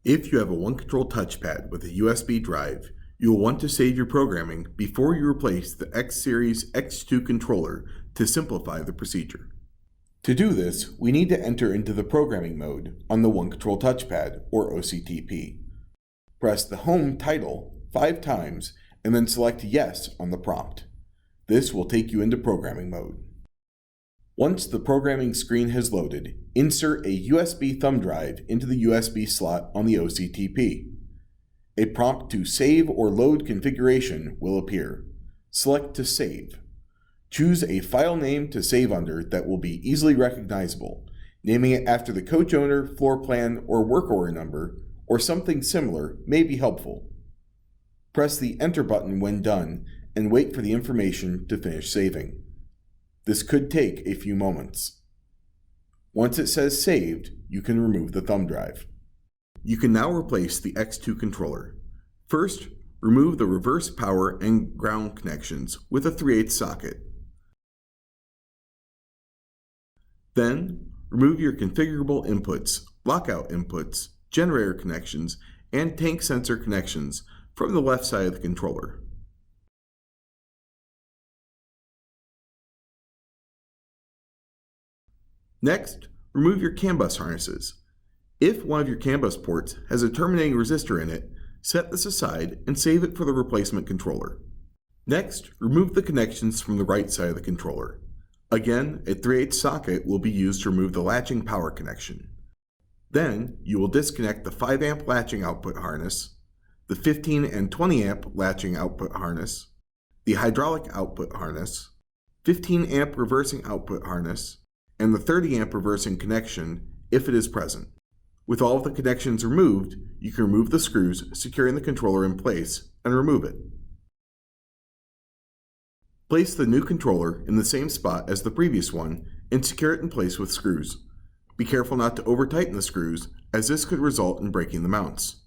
If you have a OneControl touchpad with a USB drive, you will want to save your programming before you replace the X Series X2 controller to simplify the procedure. To do this, we need to enter into the programming mode on the OneControl touchpad, or OCTP. Press the Home title 5 times and then select Yes on the prompt. This will take you into programming mode. Once the programming screen has loaded, insert a USB thumb drive into the USB slot on the OCTP. A prompt to save or load configuration will appear. Select to save. Choose a file name to save under that will be easily recognizable, naming it after the coach owner, floor plan, or work order number, or something similar may be helpful. Press the Enter button when done and wait for the information to finish saving. This could take a few moments. Once it says saved, you can remove the thumb drive. You can now replace the X2 controller. First, remove the reverse power and ground connections with a 3/8 socket. Then, remove your configurable inputs, lockout inputs, generator connections, and tank sensor connections from the left side of the controller. Next, remove your CAN bus harnesses. If one of your CAN bus ports has a terminating resistor in it, set this aside and save it for the replacement controller. Next, remove the connections from the right side of the controller. Again, a 3/8 socket will be used to remove the latching power connection. Then, you will disconnect the 5 amp latching output harness, the 15 and 20 amp latching output harness, the hydraulic output harness, 15 amp reversing output harness, and the 30 amp reversing connection if it is present. With all of the connections removed, you can remove the screws securing the controller in place and remove it. Place the new controller in the same spot as the previous one and secure it in place with screws. Be careful not to over-tighten the screws, as this could result in breaking the mounts.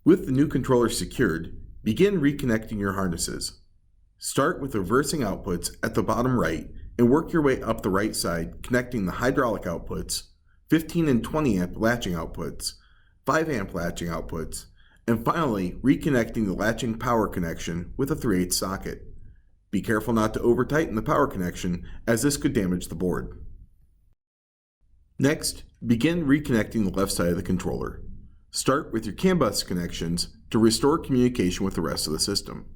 With the new controller secured, begin reconnecting your harnesses. Start with the reversing outputs at the bottom right and work your way up the right side, connecting the hydraulic outputs, 15 and 20 amp latching outputs, 5 amp latching outputs, and finally reconnecting the latching power connection with a 3/8 socket. Be careful not to over-tighten the power connection, as this could damage the board. Next, begin reconnecting the left side of the controller. Start with your CAN bus connections to restore communication with the rest of the system.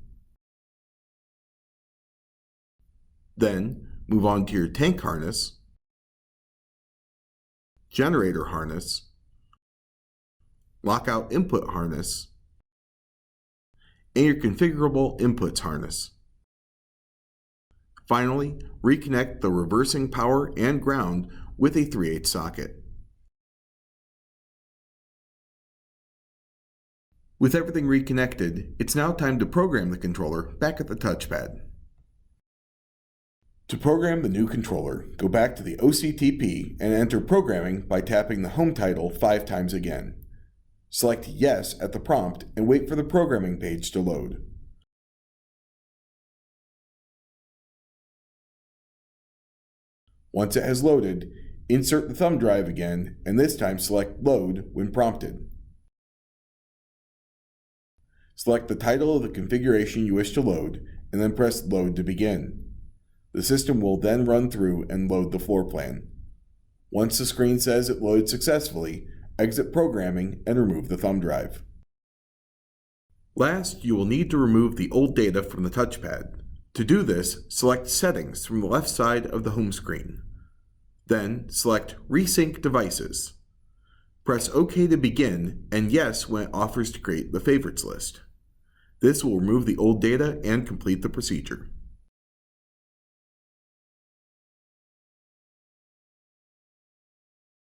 Then, move on to your tank harness, generator harness, lockout input harness, and your configurable inputs harness. Finally, reconnect the reversing power and ground with a 3/8 socket. With everything reconnected, it's now time to program the controller back at the touchpad. To program the new controller, go back to the OCTP and enter programming by tapping the Home title 5 times again. Select Yes at the prompt and wait for the programming page to load. Once it has loaded, insert the thumb drive again and this time select Load when prompted. Select the title of the configuration you wish to load and then press Load to begin. The system will then run through and load the floor plan. Once the screen says it loaded successfully, exit programming and remove the thumb drive. Last, you will need to remove the old data from the touchpad. To do this, select Settings from the left side of the home screen. Then, select Resync Devices. Press OK to begin and Yes when it offers to create the favorites list. This will remove the old data and complete the procedure.